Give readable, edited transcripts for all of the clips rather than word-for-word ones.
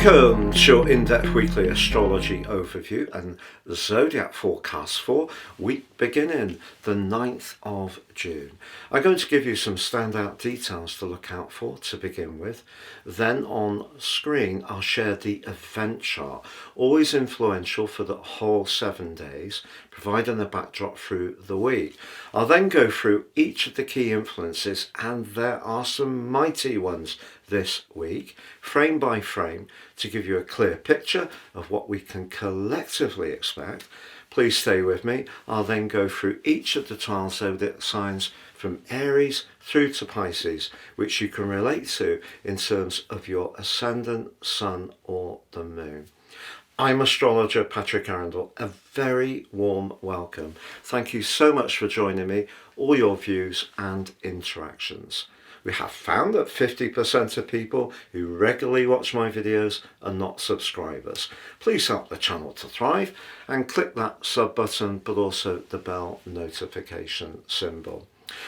Welcome to your in-depth weekly astrology overview and Zodiac forecast for week beginning the 9th of June. I'm going to give you some standout details to look out for to begin with. Then on screen I'll share the event chart, always influential for the whole 7 days, providing a backdrop through the week. I'll then go through each of the key influences, and there are some mighty ones this week, frame by frame, to give you a clear picture of what we can collectively expect. Please stay with me. I'll then go through each of the 12 zodiac signs from Aries through to Pisces, which you can relate to in terms of your ascendant, sun or the moon. I'm astrologer Patrick Arundell. A very warm welcome. Thank you so much for joining me, all your views and interactions. We have found that 50% of people who regularly watch my videos are not subscribers. Please help the channel to thrive and click that sub button, but also the bell notification symbol.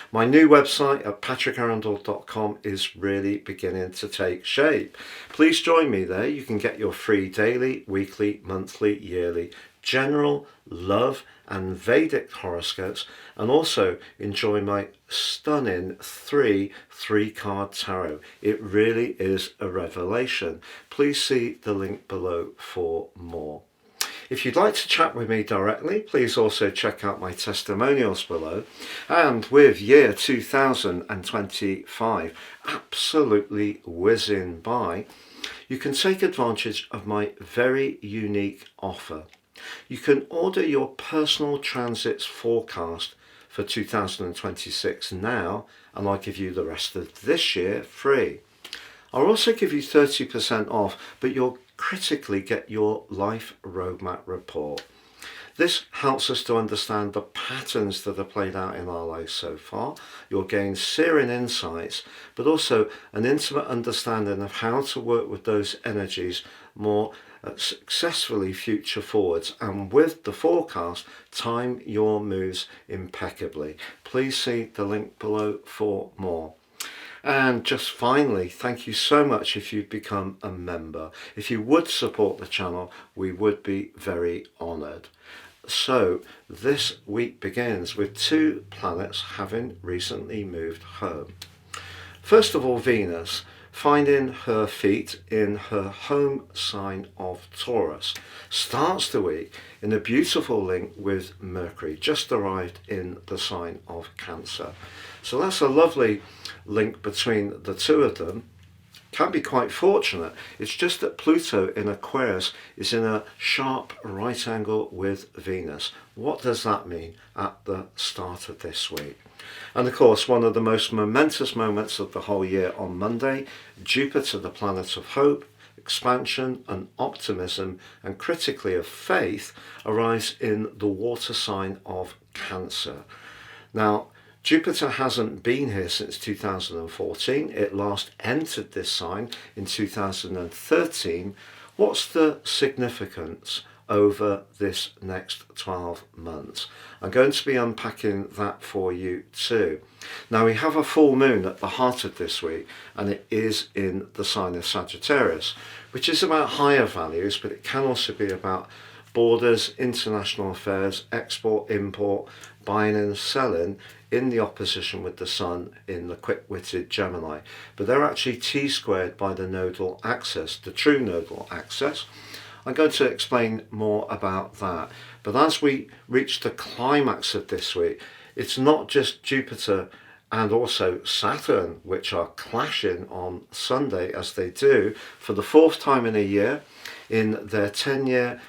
My new website at patrickarundell.com is really beginning to take shape. Please join me there. You can get your free daily, weekly, monthly, yearly, general, love and Vedic horoscopes, and also enjoy my stunning three-card tarot. It really is a revelation. Please see the link below for more. If you'd like to chat with me directly, please also check out my testimonials below. And with year 2025 absolutely whizzing by, you can take advantage of my very unique offer. You can order your personal transits forecast for 2026 now, and I'll give you the rest of this year free. I'll also give you 30% off, but you'll critically get your life roadmap report. This helps us to understand the patterns that are played out in our lives so far. You'll gain searing insights, but also an intimate understanding of how to work with those energies more successfully future forwards, and with the forecast, time your moves impeccably. Please see the link below for more. And just finally, thank you so much if you've become a member. If you would support the channel, we would be very honoured. So this week begins with 2 planets having recently moved home. First of all, Venus finding her feet in her home sign of Taurus starts the week in a beautiful link with Mercury, just arrived in the sign of Cancer. So that's a lovely link between the two of them. Can be quite fortunate. It's just that Pluto in Aquarius is in a sharp right angle with Venus. What does that mean at the start of this week? And of course, one of the most momentous moments of the whole year on Monday, Jupiter, the planet of hope, expansion and optimism, and critically of faith, arrives in the water sign of Cancer. Now, Jupiter hasn't been here since 2014. It last entered this sign in 2013. What's the significance over this next 12 months? I'm going to be unpacking that for you too. Now, we have a full moon at the heart of this week, and it is in the sign of Sagittarius, which is about higher values, but it can also be about borders, international affairs, export, import, buying and selling, in the opposition with the sun in the quick-witted Gemini. But they're actually T-squared by the nodal axis, the true nodal axis. I'm going to explain more about that. But as we reach the climax of this week, it's not just Jupiter and also Saturn which are clashing on Sunday, as they do for the 4th time in a year in their 10-year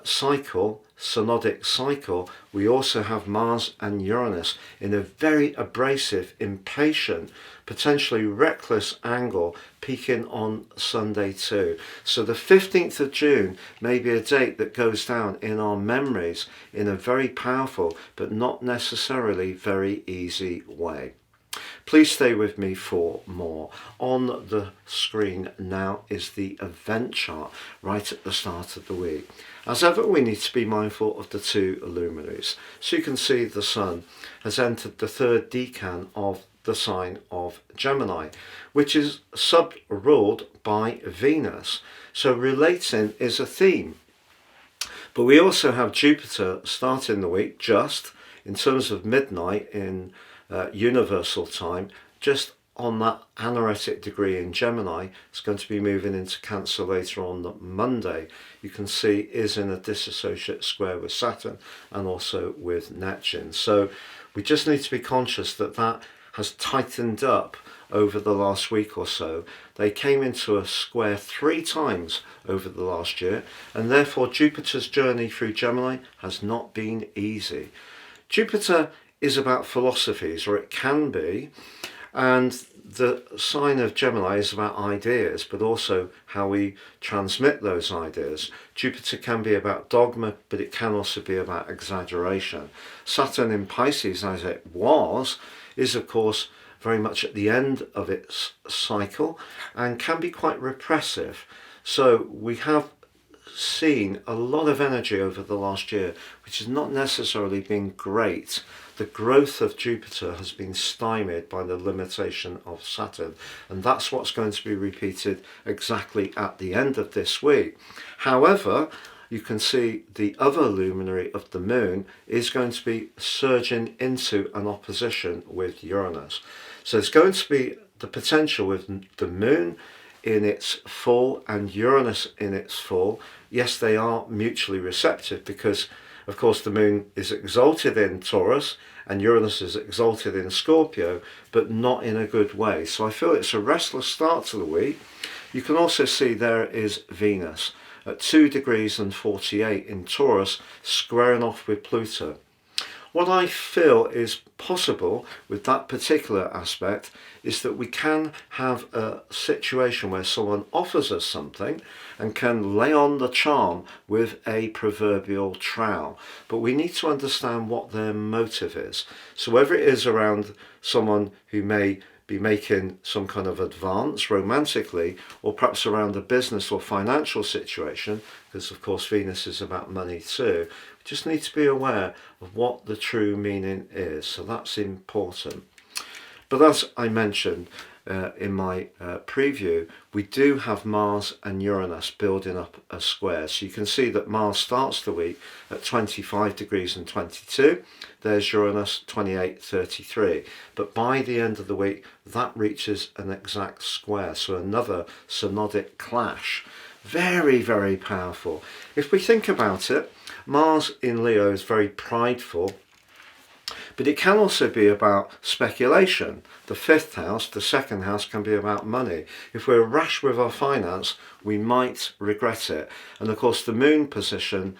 cycle, synodic cycle. We also have Mars and Uranus in a very abrasive, impatient, potentially reckless angle, peaking on Sunday too. So the 15th of June may be a date that goes down in our memories in a very powerful but not necessarily very easy way. Please stay with me for more. On the screen now is the event chart right at the start of the week. As ever, we need to be mindful of the 2 luminaries. So you can see the sun has entered the 3rd decan of the sign of Gemini, which is sub-ruled by Venus. So relating is a theme. But we also have Jupiter starting the week just in terms of midnight in universal time, just on that anaretic degree in Gemini. It's going to be moving into Cancer later on Monday. You can see is in a dissociate square with Saturn and also with Neptune. So we just need to be conscious that that has tightened up over the last week or so. They came into a square 3 times over the last year, and therefore Jupiter's journey through Gemini has not been easy. Jupiter is about philosophies, or it can be, and the sign of Gemini is about ideas, but also how we transmit those ideas. Jupiter can be about dogma, but it can also be about exaggeration. Saturn in Pisces, as it was, is of course very much at the end of its cycle and can be quite repressive. So we have seen a lot of energy over the last year, which has not necessarily been great. The growth of Jupiter has been stymied by the limitation of Saturn, and that's what's going to be repeated exactly at the end of this week. However, you can see the other luminary of the moon is going to be surging into an opposition with Uranus. So there's going to be the potential with the moon in its full and Uranus in its full. Yes, they are mutually receptive because, of course, the moon is exalted in Taurus and Uranus is exalted in Scorpio, but not in a good way. So I feel it's a restless start to the week. You can also see there is Venus at 2 degrees and 48 in Taurus, squaring off with Pluto. What I feel is possible with that particular aspect is that we can have a situation where someone offers us something and can lay on the charm with a proverbial trowel. But we need to understand what their motive is. So whether it is around someone who may be making some kind of advance romantically, or perhaps around a business or financial situation, because of course Venus is about money too, we just need to be aware of what the true meaning is. So that's important. But as I mentioned in my preview, we do have Mars and Uranus building up a square. So you can see that Mars starts the week at 25 degrees and 22. There's Uranus 28:33. But by the end of the week, that reaches an exact square. So another synodic clash. Very, very powerful. If we think about it, Mars in Leo is very prideful, but it can also be about speculation. The 5th house, the 2nd house, can be about money. If we're rash with our finance, we might regret it. And of course, the moon position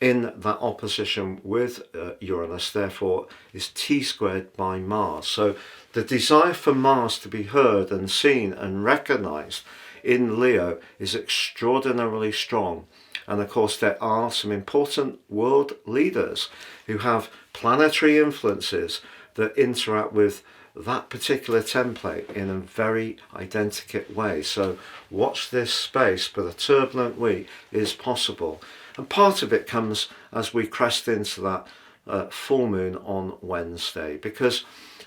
in that opposition with Uranus, therefore, is T² by Mars. So the desire for Mars to be heard and seen and recognized in Leo is extraordinarily strong. And of course, there are some important world leaders who have planetary influences that interact with that particular template in a very identical way. So watch this space, but a turbulent week is possible. And part of it comes as we crest into that full moon on Wednesday, because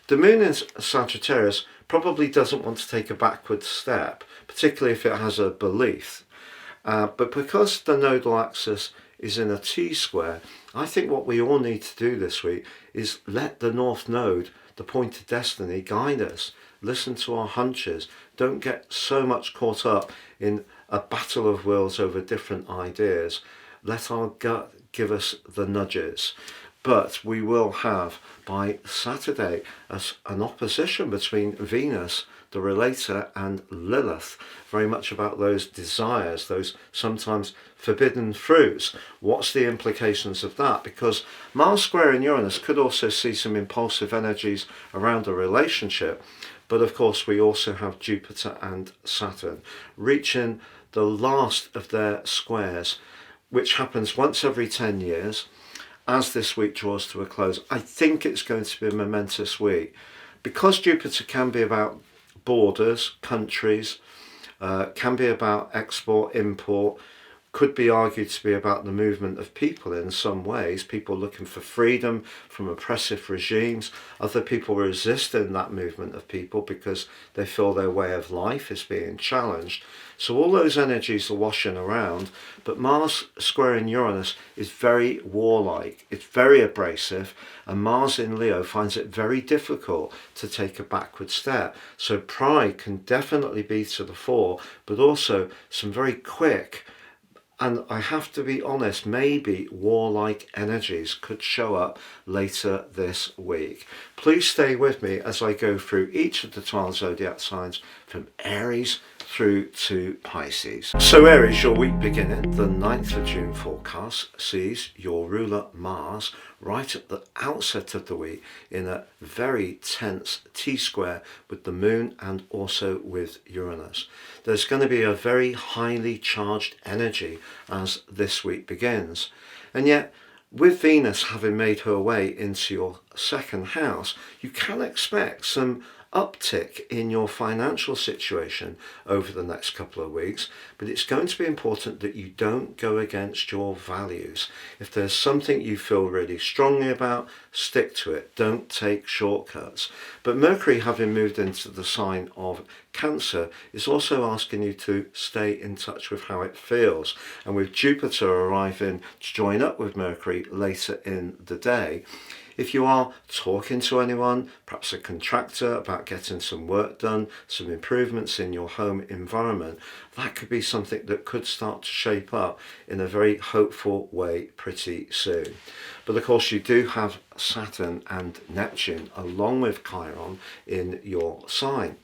the moon in Sagittarius probably doesn't want to take a backward step, particularly if it has a belief. But because the nodal axis is in a T², I think what we all need to do this week is let the North Node, the point of destiny, guide us. Listen to our hunches. Don't get so much caught up in a battle of wills over different ideas. Let our gut give us the nudges. But we will have, by Saturday, an opposition between Venus, the relator, and Lilith, very much about those desires, those sometimes forbidden fruits. What's the implications of that? Because Mars square in Uranus could also see some impulsive energies around a relationship, but of course we also have Jupiter and Saturn reaching the last of their squares, which happens once every 10 years. As this week draws to a close, I think it's going to be a momentous week. Because Jupiter can be about borders, countries, can be about export, import, could be argued to be about the movement of people in some ways, people looking for freedom from oppressive regimes, other people resisting that movement of people because they feel their way of life is being challenged. So all those energies are washing around, but Mars squaring Uranus is very warlike, it's very abrasive, and Mars in Leo finds it very difficult to take a backward step. So pride can definitely be to the fore, but also some very quick, and I have to be honest, maybe warlike energies could show up later this week. Please stay with me as I go through each of the 12 zodiac signs from Aries through to Pisces. So Aries, your week beginning, the 9th of June forecast sees your ruler Mars right at the outset of the week in a very tense T-square with the moon and also with Uranus. There's going to be a very highly charged energy as this week begins. And yet, with Venus having made her way into your second house, you can expect some uptick in your financial situation over the next couple of weeks, but it's going to be important that you don't go against your values. If there's something you feel really strongly about, stick to it. Don't take shortcuts. But Mercury, having moved into the sign of Cancer, is also asking you to stay in touch with how it feels. And with Jupiter arriving to join up with Mercury later in the day, if you are talking to anyone, perhaps a contractor, about getting some work done, some improvements in your home environment, that could be something that could start to shape up in a very hopeful way pretty soon. But of course you do have Saturn and Neptune along with Chiron in your sign.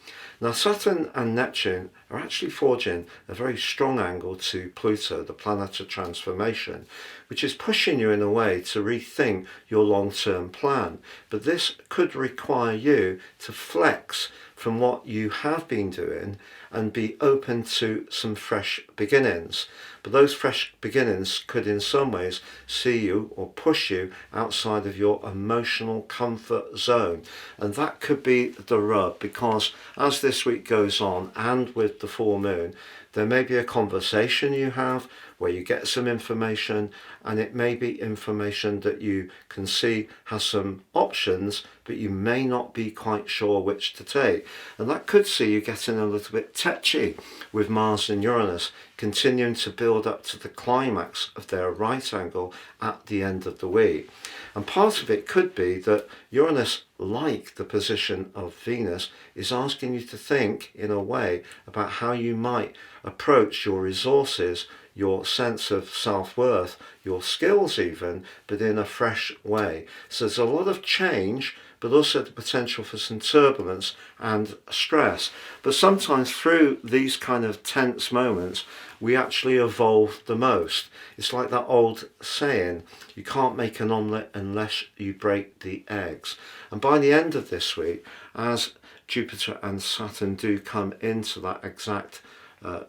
Now Saturn and Neptune are actually forging a very strong angle to Pluto, the planet of transformation, which is pushing you in a way to rethink your long-term plan. But this could require you to flex from what you have been doing and be open to some fresh beginnings. But those fresh beginnings could in some ways see you or push you outside of your emotional comfort zone. And that could be the rub, because as this week goes on and with the full moon, there may be a conversation you have where you get some information, and it may be information that you can see has some options, but you may not be quite sure which to take. And that could see you getting a little bit tetchy with Mars and Uranus continuing to build up to the climax of their right angle at the end of the week. And part of it could be that Uranus, like the position of Venus, is asking you to think in a way about how you might approach your resources, your sense of self-worth, your skills even, but in a fresh way. So there's a lot of change, but also the potential for some turbulence and stress. But sometimes through these kind of tense moments, we actually evolve the most. It's like that old saying, you can't make an omelette unless you break the eggs. And by the end of this week, as Jupiter and Saturn do come into that exact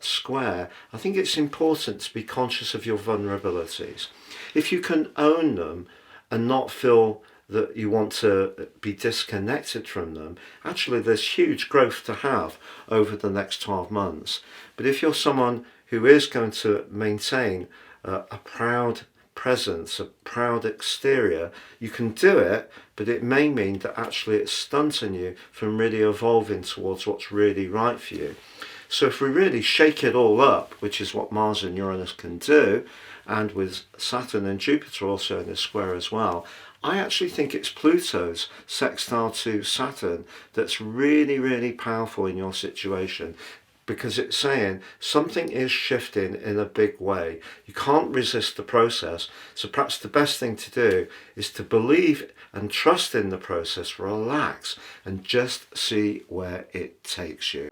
square, I think it's important to be conscious of your vulnerabilities. If you can own them and not feel that you want to be disconnected from them, actually there's huge growth to have over the next 12 months. But if you're someone who is going to maintain a proud presence, a proud exterior, you can do it, but it may mean that actually it's stunting you from really evolving towards what's really right for you. So if we really shake it all up, which is what Mars and Uranus can do, and with Saturn and Jupiter also in this square as well, I actually think it's Pluto's sextile to Saturn that's really, really powerful in your situation, because it's saying something is shifting in a big way. You can't resist the process. So perhaps the best thing to do is to believe and trust in the process, relax, and just see where it takes you.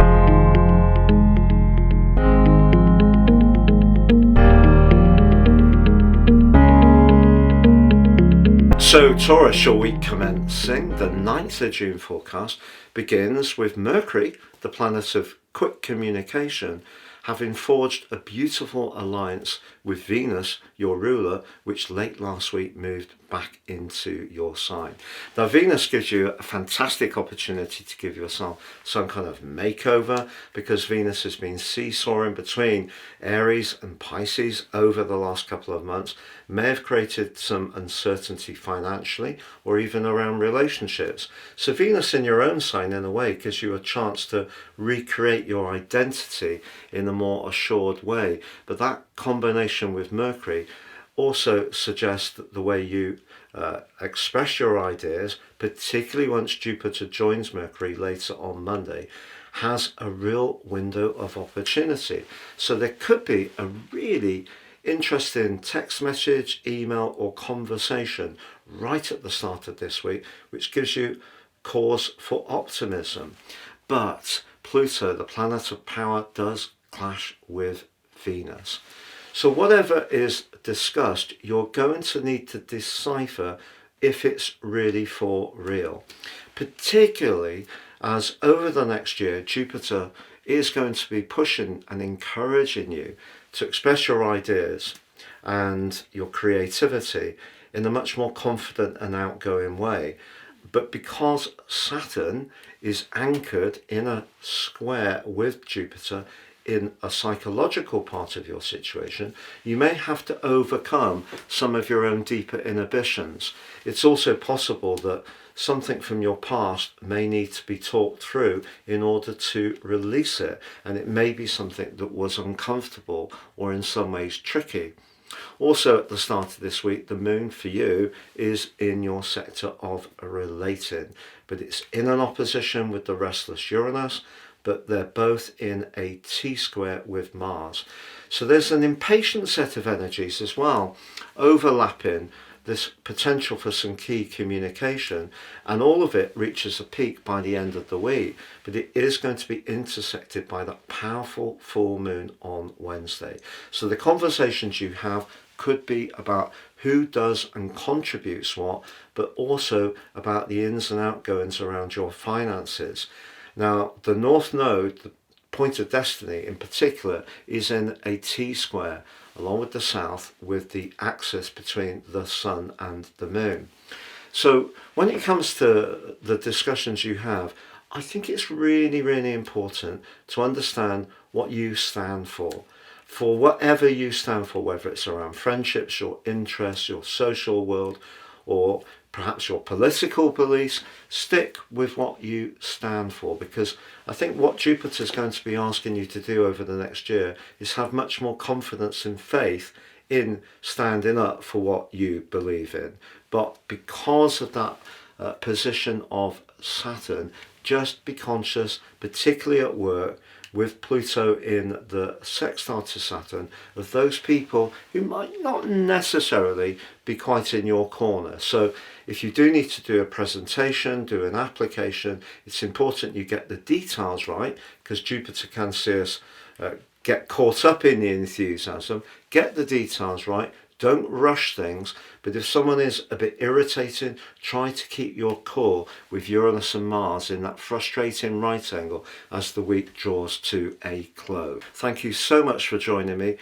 So Taurus, your week commencing the 9th of June forecast begins with Mercury, the planet of quick communication, having forged a beautiful alliance with Venus, your ruler, which late last week moved back into your sign. Now, Venus gives you a fantastic opportunity to give yourself some kind of makeover, because Venus has been seesawing between Aries and Pisces over the last couple of months, may have created some uncertainty financially or even around relationships. So Venus in your own sign, in a way, gives you a chance to recreate your identity in a more assured way. But that combination with Mercury also suggests that the way you express your ideas, particularly once Jupiter joins Mercury later on Monday, has a real window of opportunity. So there could be a really interesting text message, email or conversation right at the start of this week, which gives you cause for optimism. But Pluto, the planet of power, does clash with Venus. So whatever is discussed, you're going to need to decipher if it's really for real, particularly as over the next year Jupiter is going to be pushing and encouraging you to express your ideas and your creativity in a much more confident and outgoing way. But because Saturn is anchored in a square with Jupiter in a psychological part of your situation, you may have to overcome some of your own deeper inhibitions. It's also possible that something from your past may need to be talked through in order to release it, and it may be something that was uncomfortable or in some ways tricky. Also at the start of this week, the moon for you is in your sector of relating, but it's in an opposition with the restless Uranus, but they're both in a T-square with Mars. So there's an impatient set of energies as well, overlapping this potential for some key communication, and all of it reaches a peak by the end of the week, but it is going to be intersected by that powerful full moon on Wednesday. So the conversations you have could be about who does and contributes what, but also about the ins and outgoings around your finances. Now, the North Node, the point of destiny in particular, is in a T-square along with the South, with the axis between the Sun and the Moon. So when it comes to the discussions you have, I think it's really, really important to understand what you stand for whatever you stand for, whether it's around friendships, your interests, your social world, or perhaps your political beliefs. Stick with what you stand for, because I think what Jupiter is going to be asking you to do over the next year is have much more confidence and faith in standing up for what you believe in. But because of that position of Saturn, just be conscious, particularly at work, with Pluto in the sextile to Saturn, of those people who might not necessarily be quite in your corner. So if you do need to do a presentation, do an application, it's important you get the details right, because Jupiter can see us get caught up in the enthusiasm. Get the details right. Don't rush things, but if someone is a bit irritating, try to keep your cool with Uranus and Mars in that frustrating right angle as the week draws to a close. Thank you so much for joining me.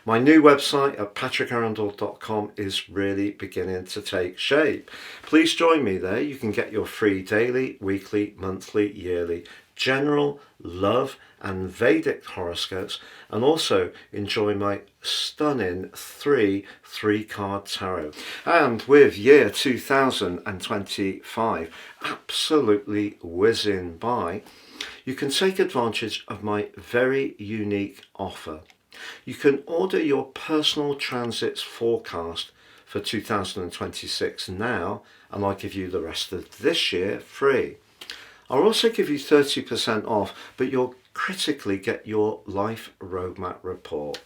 My new website at patrickarundell.com is really beginning to take shape. Please join me there. You can get your free daily, weekly, monthly, yearly, general, love and Vedic horoscopes, and also enjoy my stunning three-card tarot. And with year 2025 absolutely whizzing by, you can take advantage of my very unique offer. You can order your personal transits forecast for 2026 now, and I'll give you the rest of this year free. I'll also give you 30% off, but you'll critically get your life roadmap report.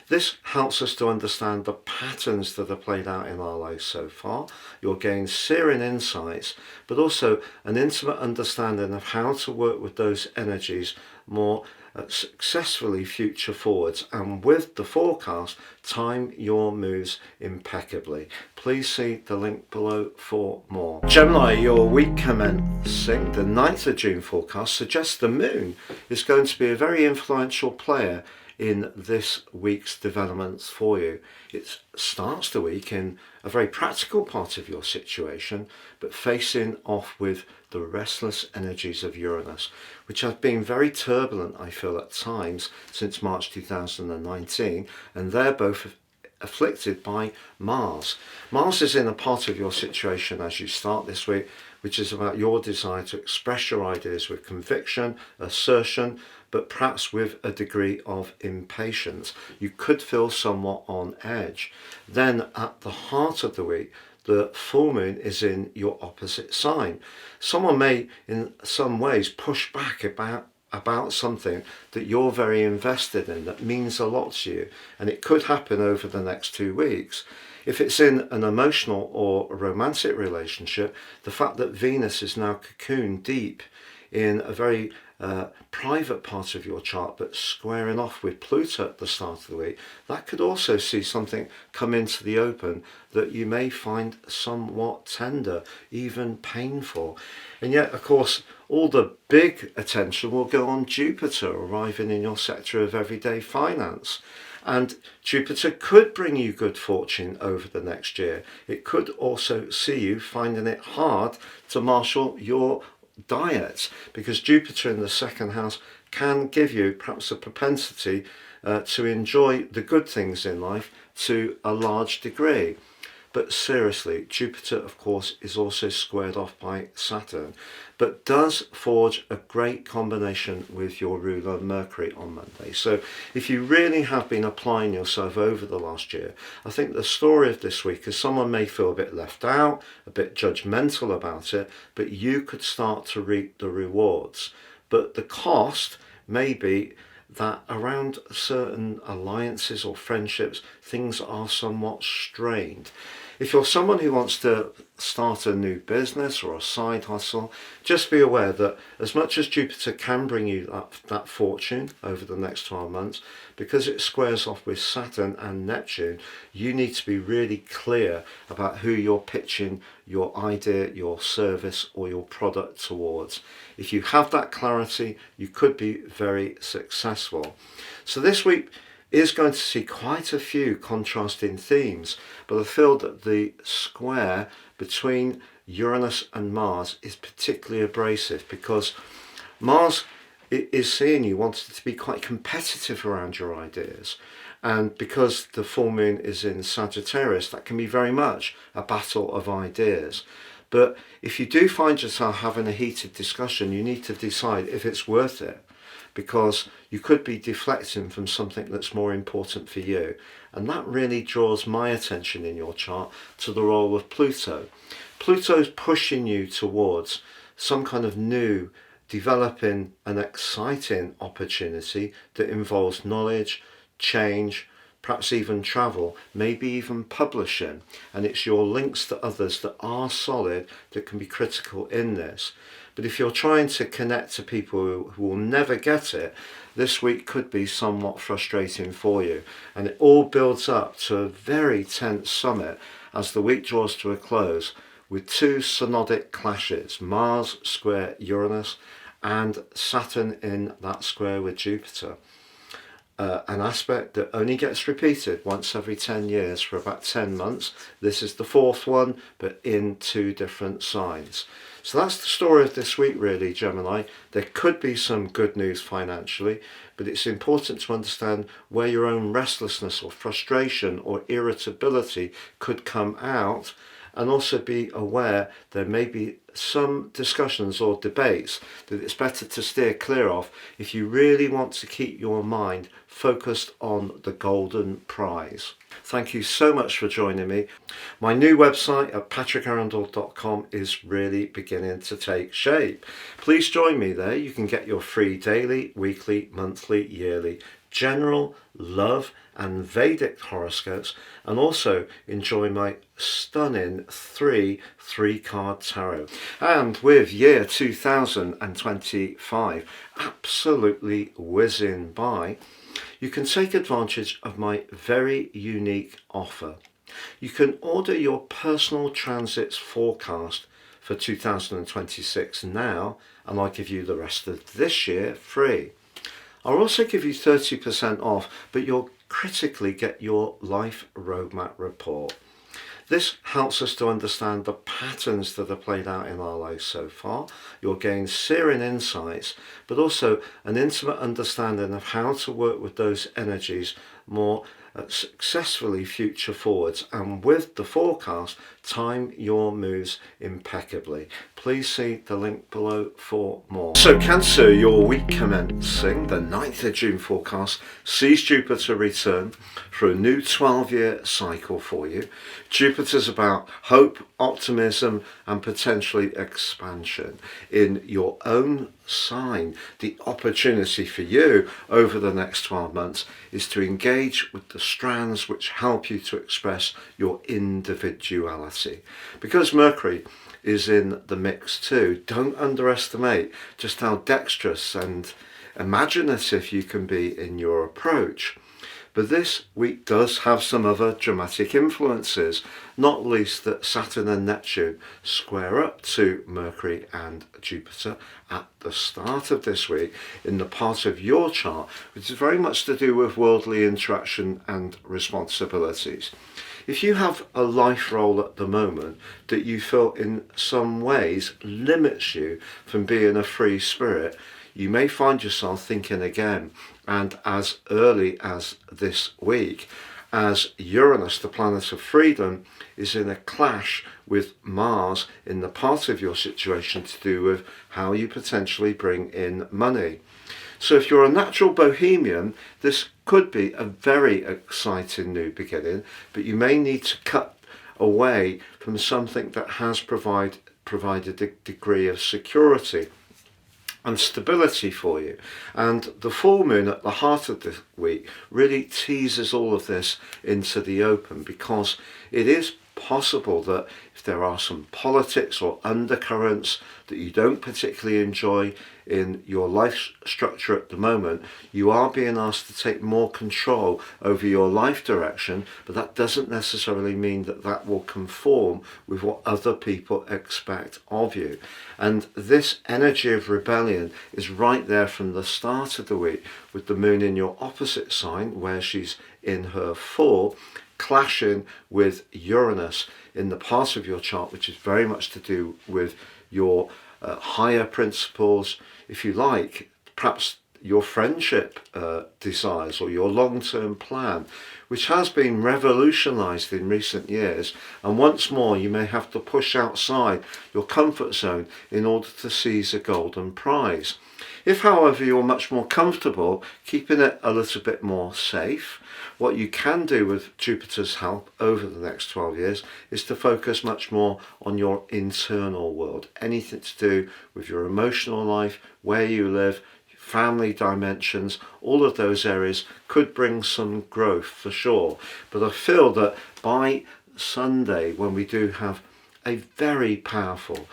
This helps us to understand the patterns that are played out in our lives so far. You'll gain searing insights, but also an intimate understanding of how to work with those energies more successfully future forwards, and with the forecast, time your moves impeccably. Please see the link below for more. Gemini, your week commencing the 9th of June forecast suggests the moon is going to be a very influential player in this week's developments for you. It starts the week in a very practical part of your situation, but facing off with the restless energies of Uranus, which have been very turbulent, I feel, at times since March 2019, and they're both afflicted by Mars. Mars is in a part of your situation as you start this week, which is about your desire to express your ideas with conviction, assertion, but perhaps with a degree of impatience. You could feel somewhat on edge. Then at the heart of the week, the full moon is in your opposite sign. Someone may in some ways push back about something that you're very invested in, that means a lot to you, and it could happen over the next 2 weeks. If it's in an emotional or a romantic relationship, the fact that Venus is now cocooned deep in a very private part of your chart, but squaring off with Pluto at the start of the week, that could also see something come into the open that you may find somewhat tender, even painful. And yet, of course, all the big attention will go on Jupiter arriving in your sector of everyday finance. And Jupiter could bring you good fortune over the next year. It could also see you finding it hard to marshal your diet, because Jupiter in the second house can give you perhaps a propensity to enjoy the good things in life to a large degree. But seriously, Jupiter, of course, is also squared off by Saturn, but does forge a great combination with your ruler Mercury on Monday. So if you really have been applying yourself over the last year, I think the story of this week is someone may feel a bit left out, a bit judgmental about it, but you could start to reap the rewards. But the cost may be that around certain alliances or friendships, things are somewhat strained. If you're someone who wants to start a new business or a side hustle, just be aware that as much as Jupiter can bring you that fortune over the next 12 months, because it squares off with Saturn and Neptune, you need to be really clear about who you're pitching your idea, your service, or your product towards. If you have that clarity, you could be very successful. So this week is going to see quite a few contrasting themes, but I feel that the square between Uranus and Mars is particularly abrasive, because Mars is seeing you wanting to be quite competitive around your ideas, and because the full moon is in Sagittarius, that can be very much a battle of ideas. But if you do find yourself having a heated discussion, you need to decide if it's worth it, because you could be deflecting from something that's more important for you. And that really draws my attention in your chart to the role of Pluto. Pluto's pushing you towards some kind of new, developing an exciting opportunity that involves knowledge, change, perhaps even travel, maybe even publishing. And it's your links to others that are solid that can be critical in this. But if you're trying to connect to people who will never get it, this week could be somewhat frustrating for you. And it all builds up to a very tense summit as the week draws to a close, with two synodic clashes, Mars square Uranus and Saturn in that square with Jupiter. An aspect that only gets repeated once every 10 years for about 10 months. This is the fourth one, but in two different signs. So that's the story of this week, really, Gemini. There could be some good news financially, but it's important to understand where your own restlessness or frustration or irritability could come out, and also be aware there may be some discussions or debates that it's better to steer clear of if you really want to keep your mind focused on the golden prize. Thank you so much for joining me. My new website at patrickarundell.com is really beginning to take shape. Please join me there. You can get your free daily, weekly, monthly, yearly, general, love and Vedic horoscopes, and also enjoy my stunning three-card tarot. And with year 2025 absolutely whizzing by, you can take advantage of my very unique offer. You can order your personal transits forecast for 2026 now, and I'll give you the rest of this year free. I'll also give you 30% off, but you'll critically get your life roadmap report. This helps us to understand the patterns that are played out in our lives so far. You'll gain searing insights, but also an intimate understanding of how to work with those energies more successfully future forwards, and with the forecast, time your moves impeccably. Please see the link below for more. So Cancer, your week commencing the 9th of June forecast sees Jupiter return for a new 12-year cycle for you. Jupiter's about hope, optimism and potentially expansion in your own sign. The opportunity for you over the next 12 months is to engage with the strands which help you to express your individuality. Because Mercury is in the mix too, don't underestimate just how dexterous and imaginative you can be in your approach. But this week does have some other dramatic influences, not least that Saturn and Neptune square up to Mercury and Jupiter at the start of this week in the part of your chart which is very much to do with worldly interaction and responsibilities. If you have a life role at the moment that you feel in some ways limits you from being a free spirit, you may find yourself thinking again. And as early as this week, as Uranus, the planet of freedom, is in a clash with Mars in the part of your situation to do with how you potentially bring in money. So if you're a natural bohemian, this could be a very exciting new beginning, but you may need to cut away from something that has provided a degree of security and stability for you. And the full moon at the heart of this week really teases all of this into the open, because it is possible that if there are some politics or undercurrents that you don't particularly enjoy in your life structure at the moment, you are being asked to take more control over your life direction, but that doesn't necessarily mean that that will conform with what other people expect of you. And this energy of rebellion is right there from the start of the week, with the moon in your opposite sign where she's in her full, clashing with Uranus in the part of your chart which is very much to do with your higher principles, if you like, perhaps your friendship desires or your long-term plan, which has been revolutionized in recent years, and once more you may have to push outside your comfort zone in order to seize a golden prize. If, however, you're much more comfortable keeping it a little bit more safe, what you can do with Jupiter's help over the next 12 years is to focus much more on your internal world. Anything to do with your emotional life, where you live, family dimensions, all of those areas could bring some growth for sure. But I feel that by Sunday, when we do have a very powerful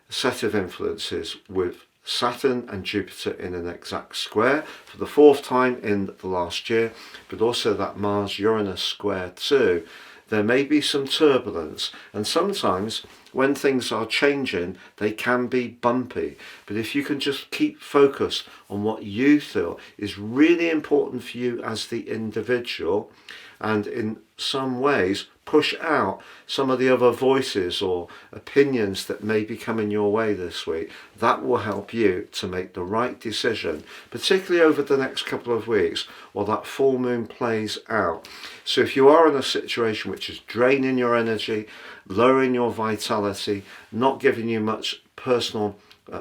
set of influences with Saturn and Jupiter in an exact square for the 4th time in the last year, but also that Mars-Uranus square too, there may be some turbulence, and sometimes when things are changing they can be bumpy. But if you can just keep focused on what you feel is really important for you as the individual, and in some ways push out some of the other voices or opinions that may be coming your way this week, that will help you to make the right decision, particularly over the next couple of weeks while that full moon plays out. So if you are in a situation which is draining your energy, lowering your vitality, not giving you much personal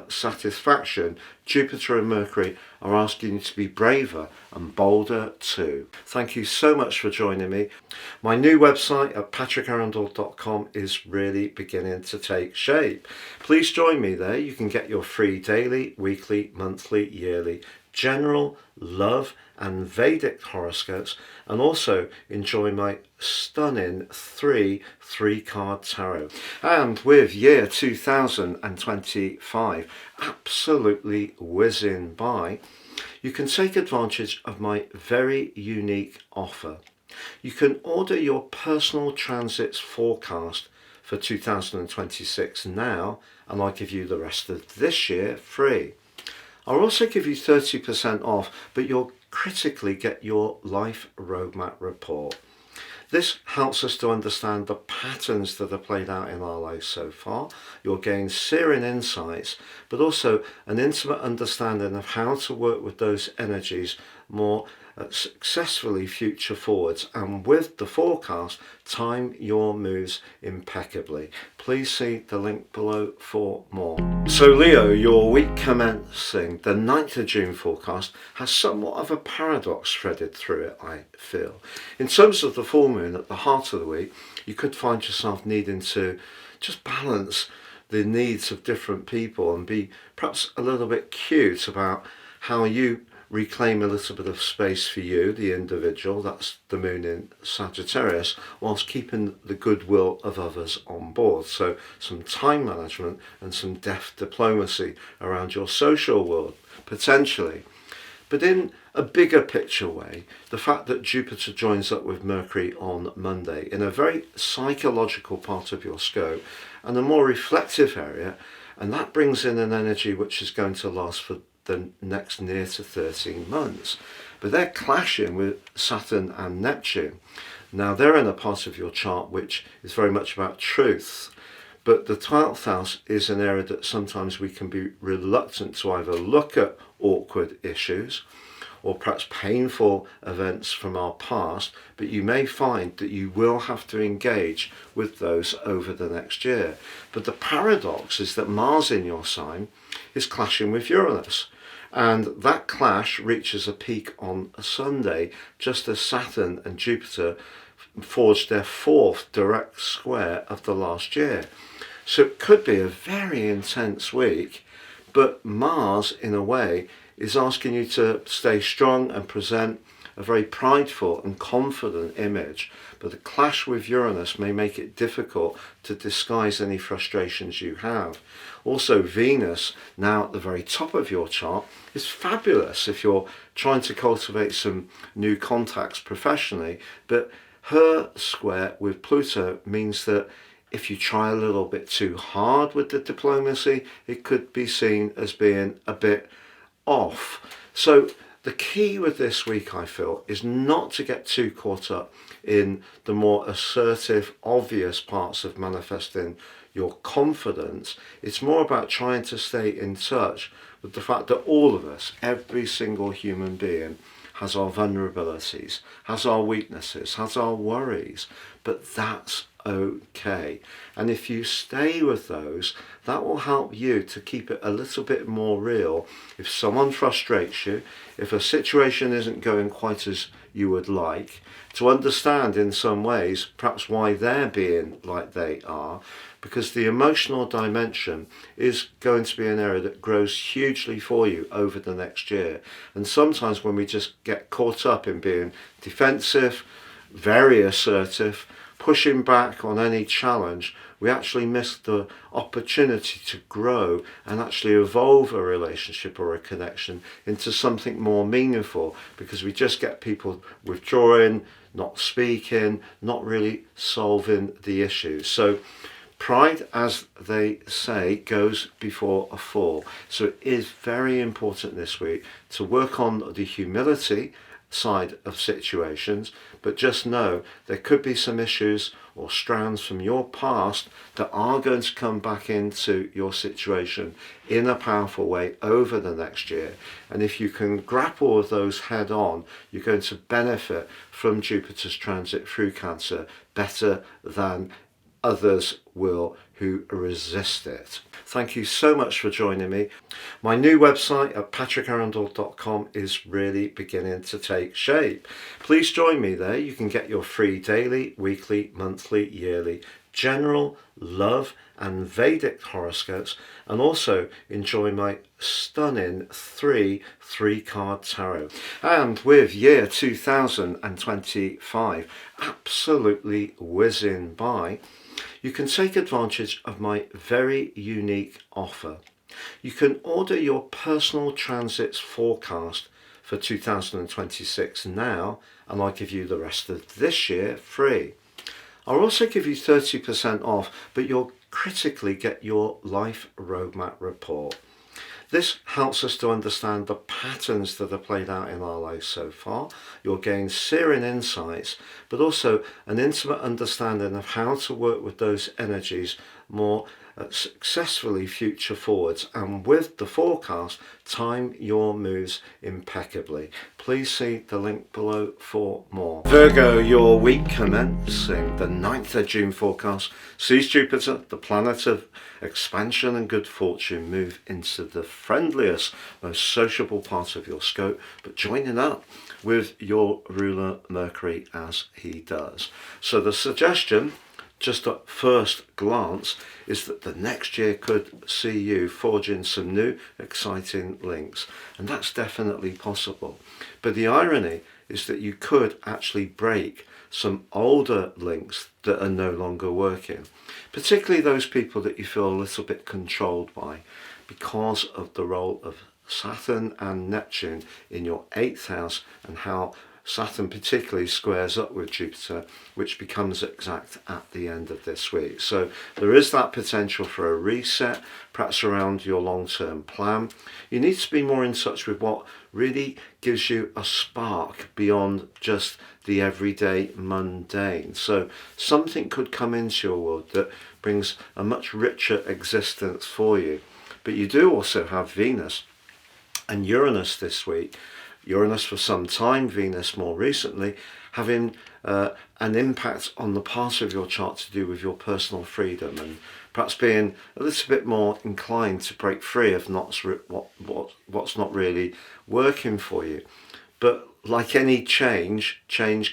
satisfaction, Jupiter and Mercury are asking you to be braver and bolder too. Thank you so much for joining me. My new website at patrickarundell.com is really beginning to take shape. Please join me there. You can get your free daily, weekly, monthly, yearly, general, love and Vedic horoscopes, and also enjoy my stunning three-card tarot. And with year 2025 absolutely whizzing by, you can take advantage of my very unique offer. You can order your personal transits forecast for 2026 now, and I'll give you the rest of this year free. I'll also give you 30% off, but you'll critically get your life roadmap report. This helps us to understand the patterns that are played out in our lives so far. You'll gain searing insights, but also an intimate understanding of how to work with those energies more successfully future forwards, and with the forecast, time your moves impeccably. Please see the link below for more. So Leo, your week commencing the 9th of June forecast has somewhat of a paradox threaded through it, I feel. In terms of the full moon at the heart of the week, you could find yourself needing to just balance the needs of different people and be perhaps a little bit cute about how you reclaim a little bit of space for you, the individual. That's the moon in Sagittarius, whilst keeping the goodwill of others on board. So some time management and some deft diplomacy around your social world, potentially. But in a bigger picture way, the fact that Jupiter joins up with Mercury on Monday in a very psychological part of your scope and a more reflective area, and that brings in an energy which is going to last for the next near to 13 months. But they're clashing with Saturn and Neptune. Now they're in a part of your chart which is very much about truth, but the 12th house is an area that sometimes we can be reluctant to either look at awkward issues or perhaps painful events from our past, but you may find that you will have to engage with those over the next year. But the paradox is that Mars in your sign is clashing with Uranus, and that clash reaches a peak on a Sunday, just as Saturn and Jupiter forged their 4th direct square of the last year. So it could be a very intense week, but Mars, in a way, is asking you to stay strong and present a very prideful and confident image. But the clash with Uranus may make it difficult to disguise any frustrations you have. Also, Venus, now at the very top of your chart, is fabulous if you're trying to cultivate some new contacts professionally. But her square with Pluto means that if you try a little bit too hard with the diplomacy, it could be seen as being a bit off. So the key with this week, I feel, is not to get too caught up in the more assertive, obvious parts of manifesting your confidence. It's more about trying to stay in touch with the fact that all of us, every single human being, has our vulnerabilities, has our weaknesses, has our worries, but that's okay. And if you stay with those, that will help you to keep it a little bit more real. If someone frustrates you, if a situation isn't going quite as you would like, to understand in some ways perhaps why they're being like they are, because the emotional dimension is going to be an area that grows hugely for you over the next year. And sometimes when we just get caught up in being defensive, very assertive, pushing back on any challenge, we actually miss the opportunity to grow and actually evolve a relationship or a connection into something more meaningful, because we just get people withdrawing, not speaking, not really solving the issues. So pride, as they say, goes before a fall. So it is very important this week to work on the humility side of situations, but just know there could be some issues or strands from your past that are going to come back into your situation in a powerful way over the next year. And if you can grapple with those head on, you're going to benefit from Jupiter's transit through Cancer better than others will who resist it. Thank you so much for joining me. My new website at patrickarundell.com is really beginning to take shape. Please join me there. You can get your free daily, weekly, monthly, yearly, general, love and Vedic horoscopes, and also enjoy my stunning three-card tarot. And with year 2025 absolutely whizzing by, you can take advantage of my very unique offer. You can order your personal transits forecast for 2026 now, and I'll give you the rest of this year free. I'll also give you 30% off, but you'll critically get your life roadmap report. This helps us to understand the patterns that are played out in our lives so far. You'll gain searing insights, but also an intimate understanding of how to work with those energies more successfully future forwards, and with the forecast, time your moves impeccably. Please see the link below for more. Virgo, your week commencing the 9th of June forecast sees Jupiter, the planet of expansion and good fortune, move into the friendliest, most sociable part of your scope, but joining up with your ruler Mercury as he does. So the suggestion, just at first glance, is that the next year could see you forging some new exciting links, and that's definitely possible. But the irony is that you could actually break some older links that are no longer working, particularly those people that you feel a little bit controlled by because of the role of Saturn and Neptune in your 8th house, and how Saturn particularly squares up with Jupiter, which becomes exact at the end of this week. So there is that potential for a reset, perhaps around your long-term plan. You need to be more in touch with what really gives you a spark beyond just the everyday mundane. So something could come into your world that brings a much richer existence for you. But you do also have Venus and Uranus this week. Uranus for some time, Venus more recently, having an impact on the part of your chart to do with your personal freedom, and perhaps being a little bit more inclined to break free of what's not really working for you. But like any change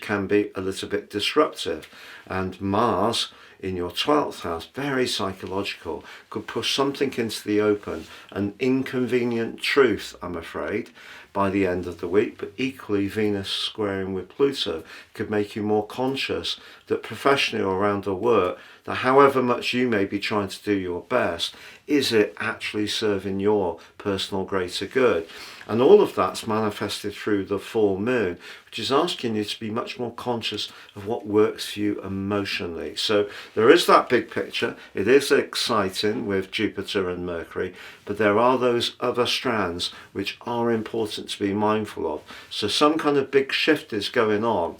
can be a little bit disruptive, and Mars in your 12th house, very psychological, could push something into the open, an inconvenient truth, I'm afraid, by the end of the week. But equally, Venus squaring with Pluto could make you more conscious that professionally or around the work, that however much you may be trying to do your best, is it actually serving your personal greater good? And all of that's manifested through the full moon, which is asking you to be much more conscious of what works for you emotionally. So there is that big picture. It is exciting with Jupiter and Mercury, but there are those other strands which are important to be mindful of. So some kind of big shift is going on,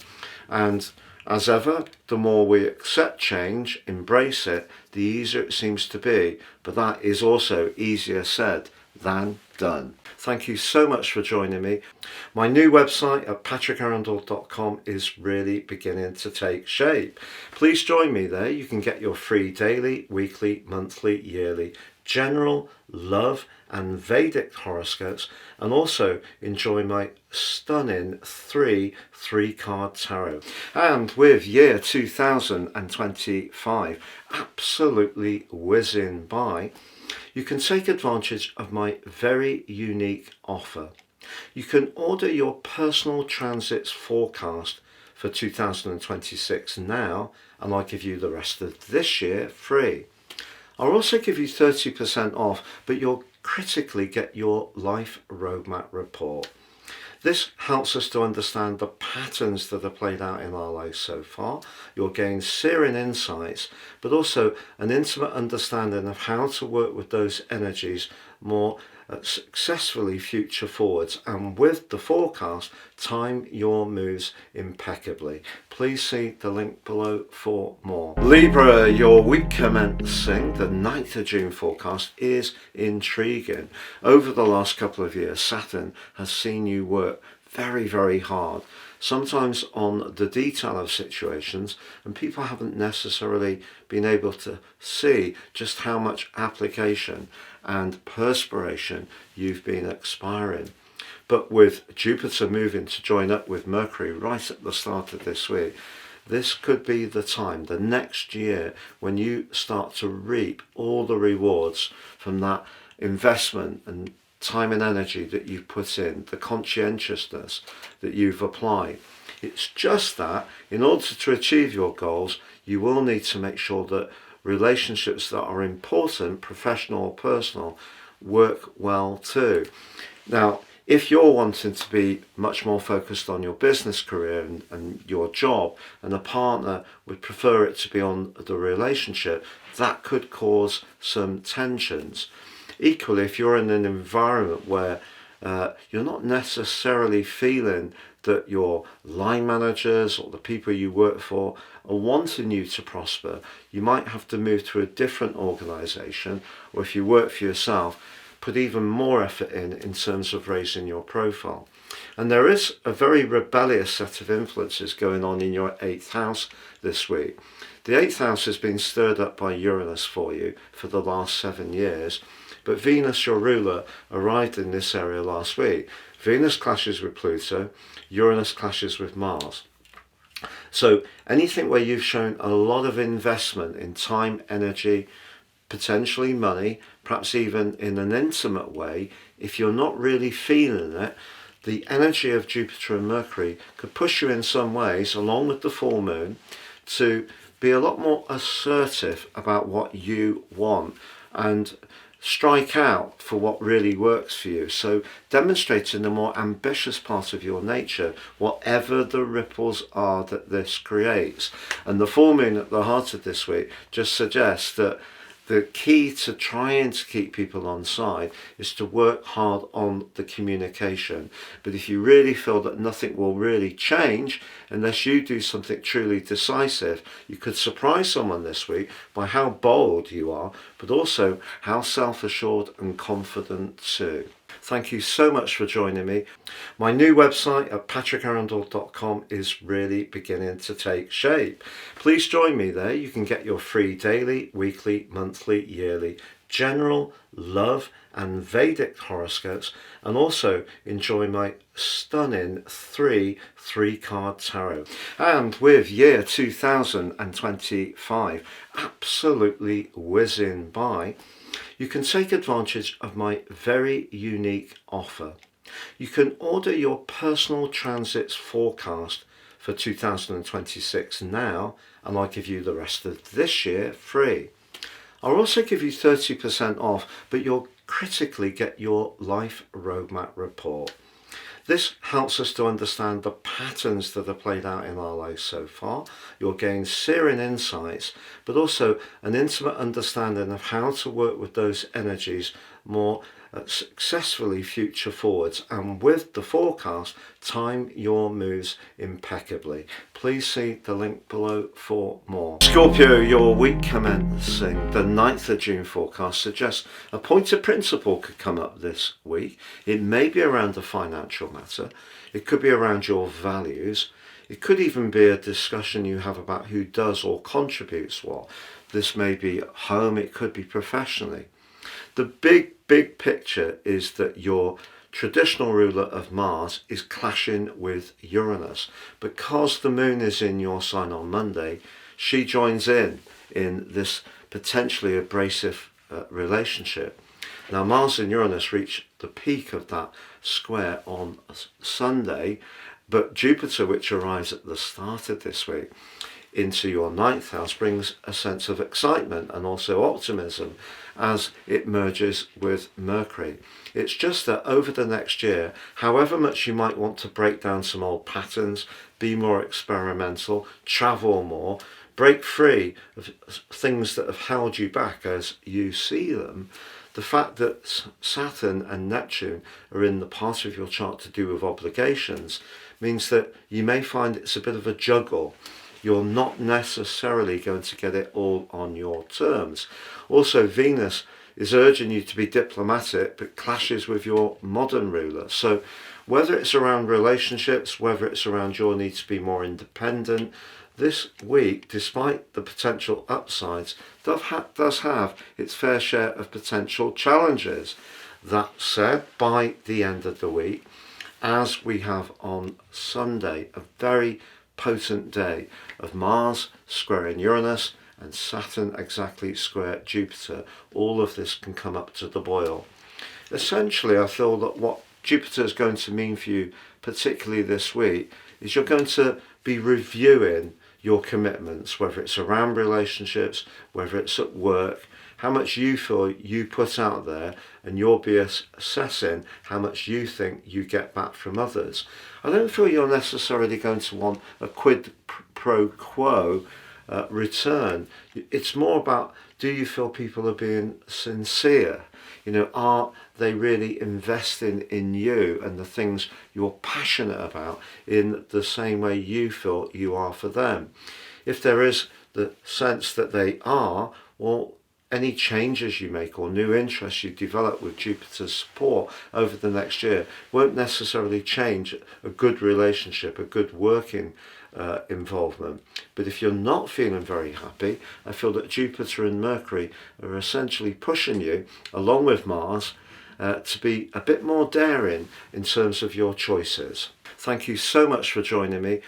and as ever, the more we accept change, embrace it, the easier it seems to be. But that is also easier said than done. Thank you so much for joining me. My new website at patrickarundell.com is really beginning to take shape. Please join me there. You can get your free daily, weekly, monthly, yearly, general, love and Vedic horoscopes, and also enjoy my stunning three-card tarot. And with year 2025 absolutely whizzing by, you can take advantage of my very unique offer. You can order your personal transits forecast for 2026 now, and I'll give you the rest of this year free. I'll also give you 30% off, but you'll critically get your life roadmap report. This helps us to understand the patterns that are played out in our lives so far. You'll gain searing insights, but also an intimate understanding of how to work with those energies more successfully future forwards, and with the forecast, time your moves impeccably. Please see the link below for more. Libra, your week commencing the 9th of June forecast is intriguing. Over the last couple of years, Saturn has seen you work very, very hard, sometimes on the detail of situations, and people haven't necessarily been able to see just how much application and perspiration you've been expiring. But with Jupiter moving to join up with Mercury right at the start of this week, this could be the time, the next year, when you start to reap all the rewards from that investment and time and energy that you've put in, the conscientiousness that you've applied. It's just that in order to achieve your goals, you will need to make sure that relationships that are important, professional or personal, work well too. Now, if you're wanting to be much more focused on your business career and your job, and a partner would prefer it to be on the relationship, that could cause some tensions. Equally, if you're in an environment where you're not necessarily feeling that your line managers or the people you work for are wanting you to prosper, you might have to move to a different organisation, or if you work for yourself, put even more effort in terms of raising your profile. And there is a very rebellious set of influences going on in your 8th house this week. The 8th house has been stirred up by Uranus for you for the last 7 years, but Venus, your ruler, arrived in this area last week. Venus clashes with Pluto, Uranus clashes with Mars. So anything where you've shown a lot of investment in time, energy, potentially money, perhaps even in an intimate way, if you're not really feeling it, the energy of Jupiter and Mercury could push you in some ways, along with the full moon, to be a lot more assertive about what you want and strike out for what really works for you. So demonstrating the more ambitious part of your nature, whatever the ripples are that this creates. And the full moon at the heart of this week just suggests that the key to trying to keep people on side is to work hard on the communication. But if you really feel that nothing will really change unless you do something truly decisive, you could surprise someone this week by how bold you are, but also how self-assured and confident too. Thank you so much for joining me. My new website at patrickarundell.com is really beginning to take shape. Please join me there. You can get your free daily, weekly, monthly, yearly, general, love and Vedic horoscopes, and also enjoy my stunning three-card tarot. And with year 2025 absolutely whizzing by, you can take advantage of my very unique offer. You can order your personal transits forecast for 2026 now, and I'll give you the rest of this year free. I'll also give you 30% off, but you'll critically get your life roadmap report. This helps us to understand the patterns that are played out in our lives so far. You'll gain searing insights, but also an intimate understanding of how to work with those energies more successfully future forwards, and with the forecast, time your moves impeccably. Please see the link below for more. Scorpio, your week commencing the 9th of June forecast suggests a point of principle could come up this week. It may be around a financial matter. It could be around your values. It could even be a discussion you have about who does or contributes what. This may be at home, it could be professionally. The big picture is that your traditional ruler of Mars is clashing with Uranus. Because the moon is in your sign on Monday, she joins in this potentially abrasive relationship. Now Mars and Uranus reach the peak of that square on Sunday, but Jupiter, which arrives at the start of this week into your 9th house, brings a sense of excitement and also optimism as it merges with Mercury. It's just that over the next year, however much you might want to break down some old patterns, be more experimental, travel more, break free of things that have held you back as you see them, the fact that Saturn and Neptune are in the part of your chart to do with obligations means that you may find it's a bit of a juggle. You're not necessarily going to get it all on your terms. Also, Venus is urging you to be diplomatic, but clashes with your modern ruler. So whether it's around relationships, whether it's around your need to be more independent, this week, despite the potential upsides, does have its fair share of potential challenges. That said, by the end of the week, as we have on Sunday, a very potent day of Mars squaring Uranus and Saturn exactly square Jupiter, all of this can come up to the boil. Essentially, I feel that what Jupiter is going to mean for you, particularly this week, is you're going to be reviewing your commitments, whether it's around relationships, whether it's at work, how much you feel you put out there, and you'll be assessing how much you think you get back from others. I don't feel you're necessarily going to want a quid pro quo return. It's more about, do you feel people are being sincere? Are they really investing in you and the things you're passionate about in the same way you feel you are for them? If there is the sense that they are, well, any changes you make or new interests you develop with Jupiter's support over the next year won't necessarily change a good relationship, a good working involvement. But if you're not feeling very happy, I feel that Jupiter and Mercury are essentially pushing you, along with Mars, to be a bit more daring in terms of your choices. Thank you so much for joining me.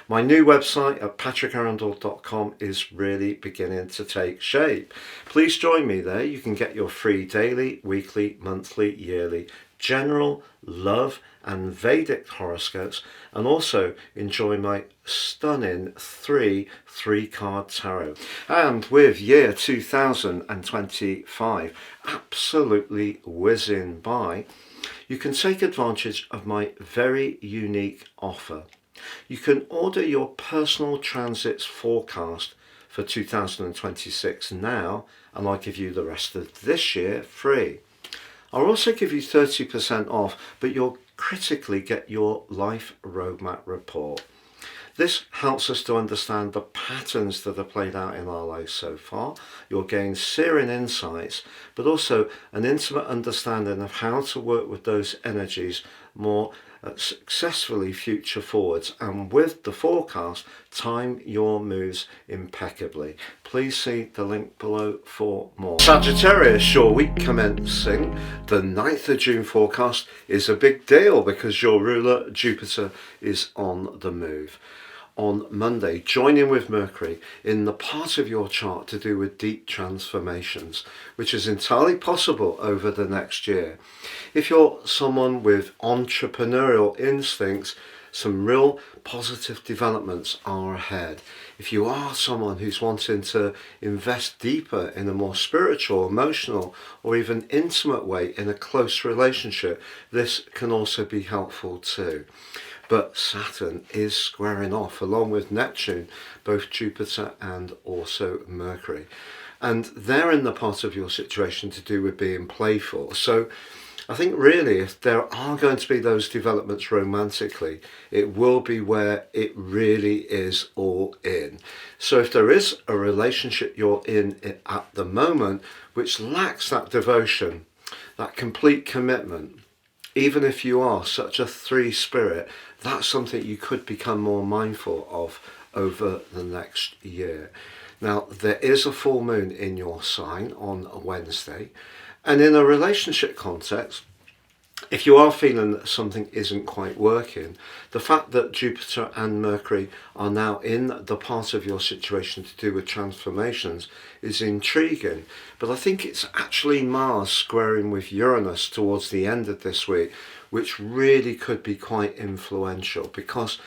My new website at patrickarundell.com is really beginning to take shape. Please join me there. You can get your free daily, weekly, monthly, yearly, general, love and Vedic horoscopes, and also enjoy my stunning three-card tarot. And with year 2025 absolutely whizzing by, you can take advantage of my very unique offer. You can order your personal transits forecast for 2026 now, and I'll give you the rest of this year free. I'll also give you 30% off, but you'll critically get your life roadmap report. This helps us to understand the patterns that are played out in our lives so far. You'll gain searing insights, but also an intimate understanding of how to work with those energies more successfully future forwards, and with the forecast, time your moves impeccably. Please see the link below for more. Sagittarius, your week commencing the 9th of June forecast is a big deal because your ruler Jupiter is on the move. On Monday, join in with Mercury in the part of your chart to do with deep transformations, which is entirely possible over the next year. If you're someone with entrepreneurial instincts, some real positive developments are ahead. If you are someone who's wanting to invest deeper in a more spiritual, emotional, or even intimate way in a close relationship, this can also be helpful too. But Saturn is squaring off along with Neptune, both Jupiter and also Mercury. And they're in the part of your situation to do with being playful. So I think really if there are going to be those developments romantically, it will be where it really is all in. So if there is a relationship you're in at the moment which lacks that devotion, that complete commitment, even if you are such a three spirit, that's something you could become more mindful of over the next year. Now, there is a full moon in your sign on a Wednesday, and in a relationship context, if you are feeling that something isn't quite working, the fact that Jupiter and Mercury are now in the part of your situation to do with transformations is intriguing. But I think it's actually Mars squaring with Uranus towards the end of this week, which really could be quite influential, because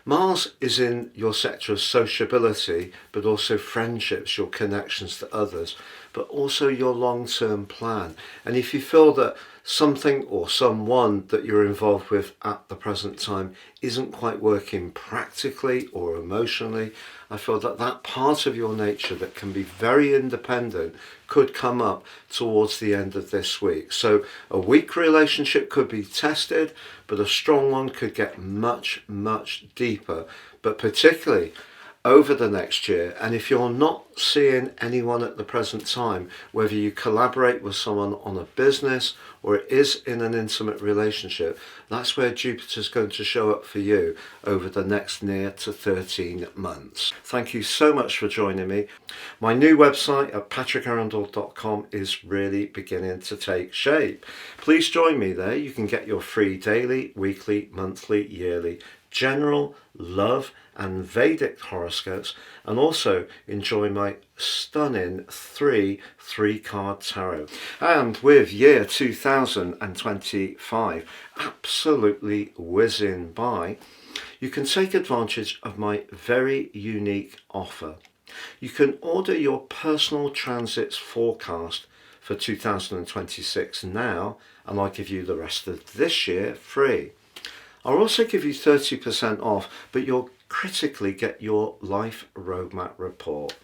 Mars is in your sector of sociability, but also friendships, your connections to others, but also your long-term plan. And if you feel that something or someone that you're involved with at the present time isn't quite working practically or emotionally, I feel that that part of your nature that can be very independent could come up towards the end of this week. So a weak relationship could be tested, but a strong one could get much, much deeper, but particularly over the next year. And if you're not seeing anyone at the present time, whether you collaborate with someone on a business or it is in an intimate relationship, that's where Jupiter's going to show up for you over the next near to 13 months. Thank you so much for joining me. My new website at patrickarundell.com is really beginning to take shape. Please join me there. You can get your free daily, weekly, monthly, yearly, general, love and Vedic horoscopes, and also enjoy my stunning three-card tarot. And with year 2025 absolutely whizzing by, you can take advantage of my very unique offer. You can order your personal transits forecast for 2026 now, and I'll give you the rest of this year free. I'll also give you 30% off, but you'll critically get your life roadmap report.